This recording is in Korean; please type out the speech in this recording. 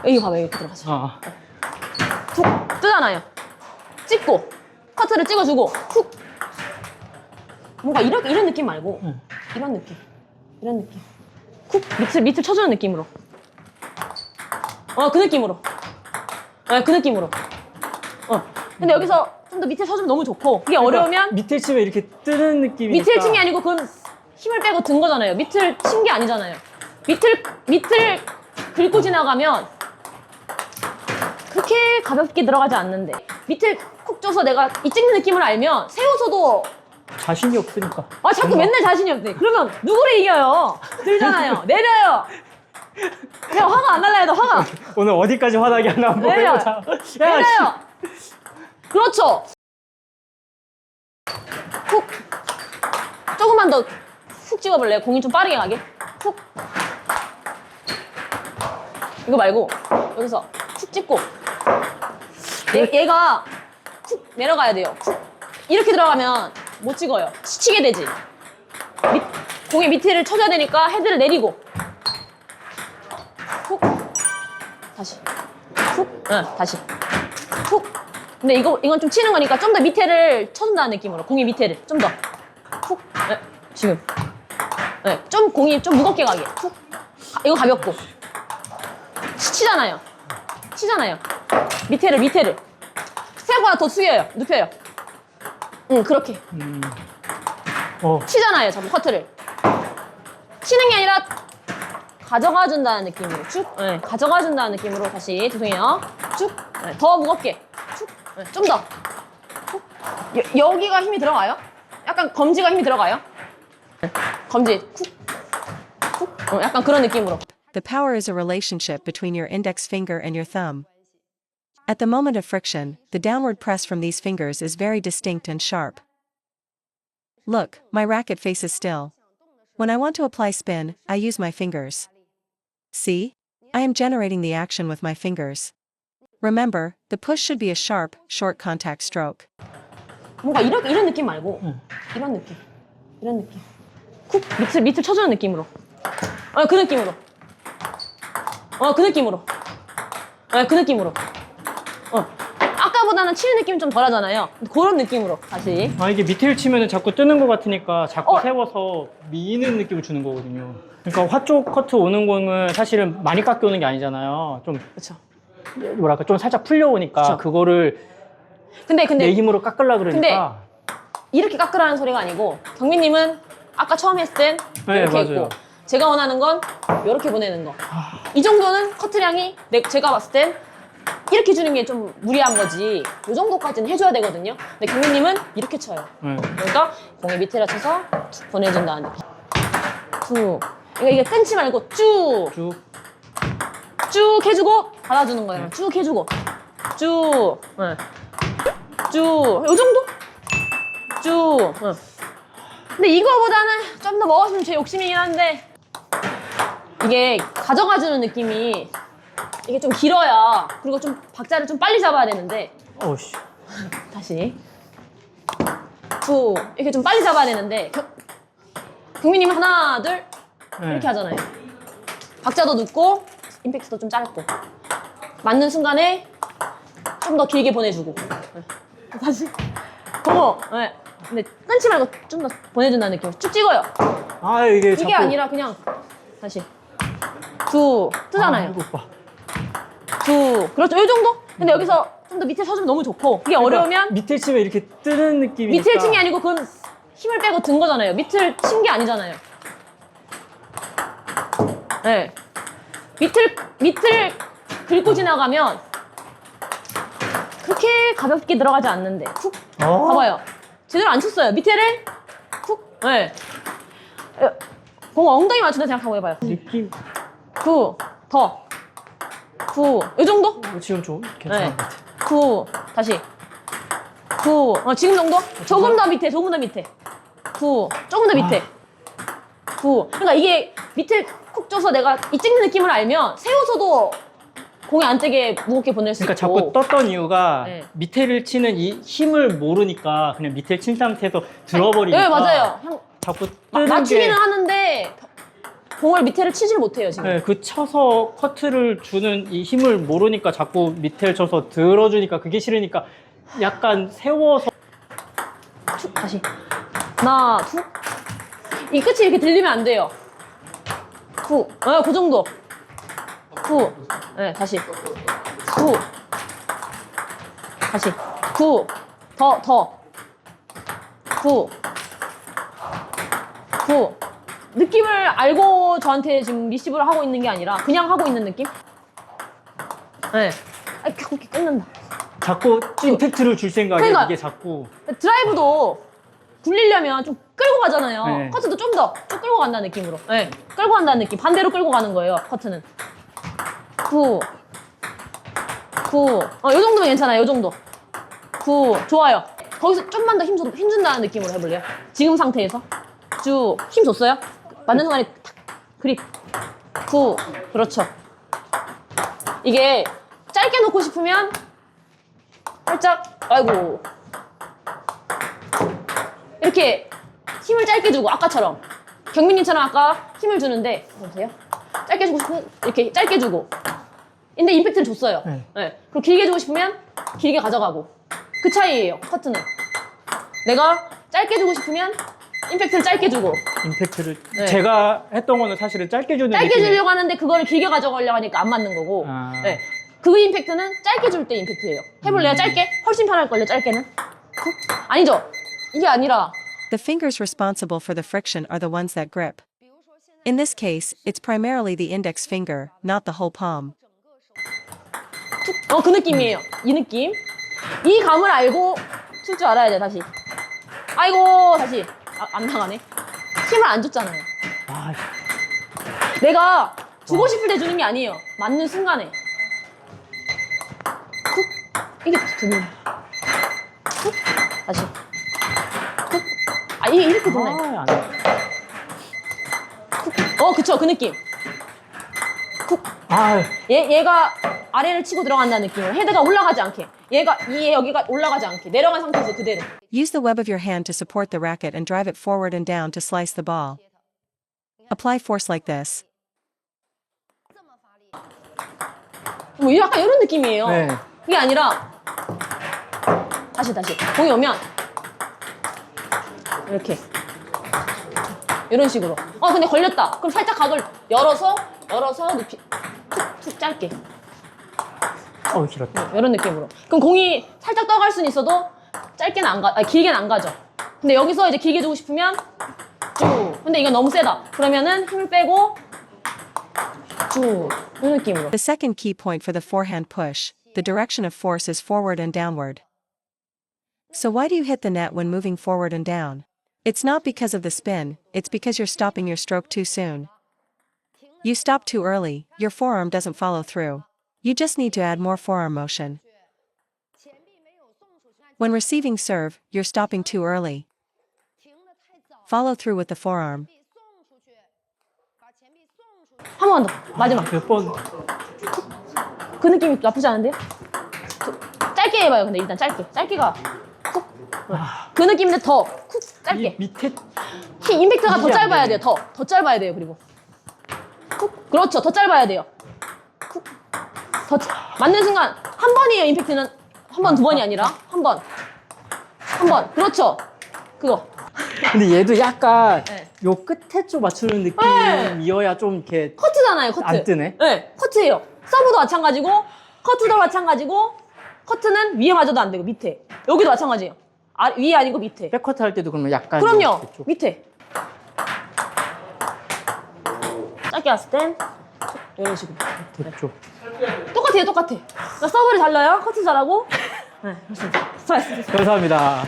여기 봐봐, 여기 들어가서. 툭 뜨잖아요. 찍고 커트를 찍어주고 훅. 뭔가 이런 느낌 말고 이런 느낌, 이런 느낌. 쿡 밑을 쳐주는 느낌으로. 그 느낌으로. 그 느낌으로. 근데 여기서 좀 더 밑에 쳐주면 너무 좋고, 그게 어려우면 밑에 치면 이렇게 뜨는 느낌이니까. 밑을 친 게 아니고 그건 힘을 빼고 든 거잖아요. 밑을 친 게 아니잖아요. 밑을 긁고 지나가면 그렇게 가볍게 들어가지 않는데, 밑을 쿡 줘서 내가 이 찍는 느낌을 알면 세워서도 자신이 없으니까. 자꾸 맨날 자신이 없네. 그러면 누구를 이겨요? 들잖아요. 내려요. 그냥 화가 안 날라야 돼, 화가. 오늘 어디까지 화나게 하나 한번 내려요. 해보자. 내려요. 그렇죠. 훅. 조금만 더 훅 찍어볼래요? 공이 좀 빠르게 가게. 훅. 이거 말고 여기서 훅 찍고 얘가 훅 내려가야 돼요. 훅. 이렇게 들어가면 못 찍어요. 치게 되지. 공의 밑에를 쳐줘야 되니까 헤드를 내리고 훅. 다시 훅. 다시 훅. 근데 이건 좀 치는 거니까 좀 더 밑에를 쳐준다는 느낌으로, 공의 밑에를 좀 더 훅. 지금 좀 공이 좀 무겁게 가게. 훅. 이거 가볍고 치잖아요. 밑에를 생각보다 더 숙여요. 눕혀요. 그렇게 치잖아요. 자꾸 커트를 치는 게 아니라 가져가 준다는 느낌으로 쭉. 가져가 준다는 느낌으로. 다시 죄송해요. 쭉. 더 무겁게 쭉. 좀 더. 여기가 힘이 들어가요. 약간 검지가 힘이 들어가요. 검지 쿡. 약간 그런 느낌으로. The power is a relationship between your index finger and your thumb. At the moment of friction, the downward press from these fingers is very distinct and sharp. Look, my racket face is still. When I want to apply spin, I use my fingers. See? I am generating the action with my fingers. Remember, the push should be a sharp, short contact stroke. 뭔가 이런 느낌 말고 이런 느낌. 쿡 밑을 쳐주는 느낌으로. 그 느낌으로. 그 느낌으로. 아까보다는 치는 느낌이 좀 덜하잖아요. 그런 느낌으로 다시. 이게 밑에를 치면 자꾸 뜨는 것 같으니까 자꾸 세워서 미는 느낌을 주는 거거든요. 그러니까 화 쪽 커트 오는 공은 사실은 많이 깎여 오는 게 아니잖아요. 좀 그렇죠. 뭐랄까 좀 살짝 풀려오니까 그쵸. 그거를 근데 내 힘으로 깎으려 그러니까. 이렇게 깎으라는 소리가 아니고, 경민님은 아까 처음 했을 땐 이렇게 맞아요. 했고, 제가 원하는 건 이렇게 보내는 거. 이 정도는 커트량이 제가 봤을 땐 이렇게 주는 게 좀 무리한 거지, 이 정도까지는 해줘야 되거든요. 근데 경민님은 이렇게 쳐요. 그러니까 공의 밑에라 쳐서 툭 보내준다는 느낌. 툭. 이게 끊지 말고 쭉 해주고 받아주는 거예요. 쭉 해주고 쭉. 이 정도? 쭉. 근데 이거보다는 좀 더 먹었으면 제 욕심이긴 한데, 이게 가져가주는 느낌이 이게 좀 길어야, 그리고 좀 박자를 좀 빨리 잡아야 되는데. 어우씨. 다시 툭. 이렇게 좀 빨리 잡아야 되는데, 경민님은 하나 둘 이렇게 하잖아요. 박자도 늦고 임팩트도 좀 짧고, 맞는 순간에 좀 더 길게 보내주고. 다시 근데 끊지 말고 좀 더 보내준다는 느낌으로 쭉 찍어요. 이게 이게 아니라 그냥 다시 툭 뜨잖아요. 툭. 그렇죠. 이 정도? 근데 여기서 좀 더 밑에 서주면 너무 좋고, 그게 어려우면 밑에 치면 이렇게 뜨는 느낌이니까. 밑을 친 게 아니고 그건 힘을 빼고 든 거잖아요. 밑을 친 게 아니잖아요. 밑을 긁고 지나가면 그렇게 가볍게 들어가지 않는데. 훅. 봐봐요. 제대로 안 쳤어요. 밑에를 훅. 공 엉덩이 맞춘다 생각하고 해봐요. 느낌. 더. 이 정도? 지금 좀 괜찮은 것 같아. 다시. 지금 정도? 조금 더 밑에. 조금 더 밑에. 그러니까 이게 밑을 쿡 줘서 내가 이 찍는 느낌을 알면 세워서도 공이 안 뜨게 무겁게 보낼 수 그러니까 있고. 자꾸 떴던 이유가 밑에를 치는 이 힘을 모르니까 그냥 밑에 친 상태에서 들어버리니까. 맞아요. 자꾸 뜨는 맞추기는 게. 하는데 공을 밑에를 치질 못해요 지금. 네, 그 쳐서 커트를 주는 이 힘을 모르니까 자꾸 밑에를 쳐서 들어주니까 그게 싫으니까 약간 세워서 툭 다시 하나 둘. 이 끝이 이렇게 들리면 안 돼요. 후, 그 정도. 후, 네 다시 후, 다시 후, 더 후, 후. 느낌을 알고 저한테 지금 리시브를 하고 있는 게 아니라 그냥 하고 있는 느낌? 네. 아, 이렇게 끊는다. 자꾸 임팩트를 줄 생각에 그러니까. 이게 자꾸 드라이브도 굴리려면 좀 끌고 가잖아요. 네. 커트도 좀 더 쭉 끌고 간다는 느낌으로. 네. 끌고 간다는 느낌. 반대로 끌고 가는 거예요, 커트는. 후. 후. 요 정도면 괜찮아요, 요 정도. 후. 좋아요. 거기서 좀만 더 힘준다는 느낌으로 해볼래요? 지금 상태에서. 쭉. 힘 줬어요? 맞는 순간에 탁. 그립. 후. 그렇죠. 이게 짧게 놓고 싶으면 살짝, 아이고. 이렇게 힘을 짧게 주고, 아까처럼. 경민님처럼 아까 힘을 주는데, 보세요. 짧게 주고 싶으면 이렇게 짧게 주고. 근데 임팩트를 줬어요. 네. 네. 그리고 길게 주고 싶으면 길게 가져가고. 그 차이예요, 커트는. 내가 짧게 주고 싶으면 임팩트를 짧게 주고. 임팩트를 네. 제가 했던 거는 사실은 짧게 주는 짧게 느낌이- 주려고 하는데 그거를 길게 가져가려고 하니까 안 맞는 거고. 아. 네. 그 임팩트는 짧게 줄 때 임팩트예요. 해볼래요? 짧게? 훨씬 편할걸요, 짧게는? 아니죠? 이게 아니라 The fingers responsible for the friction are the ones that grip. In this case, it's primarily the index finger, not the whole palm. 그 느낌이에요. 이 느낌. 이 감을 알고 칠 줄 알아야 돼, 다시. 아이고, 다시. 안 나가네. 힘을 안 줬잖아요. 아, 내가 주고 싶을 때 주는 게 아니에요. 맞는 순간에. 쿡. 이게 드는. 쿡. 다시. 쿡. 이게 이렇게 되네. 안 돼. 그쵸. 그 느낌. 쿡. 아, 얘가 아래를 치고 들어간다는 느낌으로. 헤드가 올라가지 않게. 여기가 올라가지 않게. 내려간 상태에서 그대로. Use the web of your hand to support the racket and drive it forward and down to slice the ball. Apply force like this. 뭐 약간 이런 느낌이에요. 네. 그게 아니라 다시 공이 오면 이렇게 이런 식으로. 근데 걸렸다. 그럼 살짝 각을 열어서 눕히 툭 짧게 길었다. 이런 느낌으로. 그럼 공이 살짝 떠갈 수는 있어도 짧게는 안 가, 길게는 안 가죠. 근데 여기서 이제 길게 주고 싶으면 쭉. 근데 이건 너무 세다. 그러면은 힘을 빼고 쭉 이런 느낌으로. The second key point for the forehand push, the direction of force is forward and downward. So why do you hit the net when moving forward and down? It's not because of the spin, it's because you're stopping your stroke too soon. You stop too early, your forearm doesn't follow through. You just need to add more forearm motion. When receiving serve, you're stopping too early. Follow through with the forearm. 한 번 더. 마지막. 몇 번. 그 느낌이 나쁘지 않은데요? 짧게 해봐요. 근데 일단 짧게가 쿡. 그 느낌인데 더 쿡 짧게. 밑에 임팩트가 더 이게 안 짧아야 되네. 돼요. 더 짧아야 돼요. 그리고 쿡. 그렇죠. 더 짧아야 돼요. 쿡. 맞는 순간 한 번이에요. 임팩트는 한 번, 두 번이 아니라 한 번. 그렇죠. 그거. 근데 얘도 약간 네. 요 끝에 좀 맞추는 네. 느낌이어야 좀 이렇게 커트잖아요. 커트. 안 뜨네. 네, 커트예요. 서브도 마찬가지고 커트도 마찬가지고 커트는 위에 맞아도 안 되고 밑에. 여기도 마찬가지예요. 위에 아니고 밑에. 백커트 할 때도 그러면 약간 그럼요. 이렇게 좀- 밑에. 짧게 왔을 땐 이런 식으로. 됐죠. 똑같아. 그러니까 서브를 잘 넣어요. 커트 잘하고. 네, 그렇습니다. 수고하셨습니다. 감사합니다.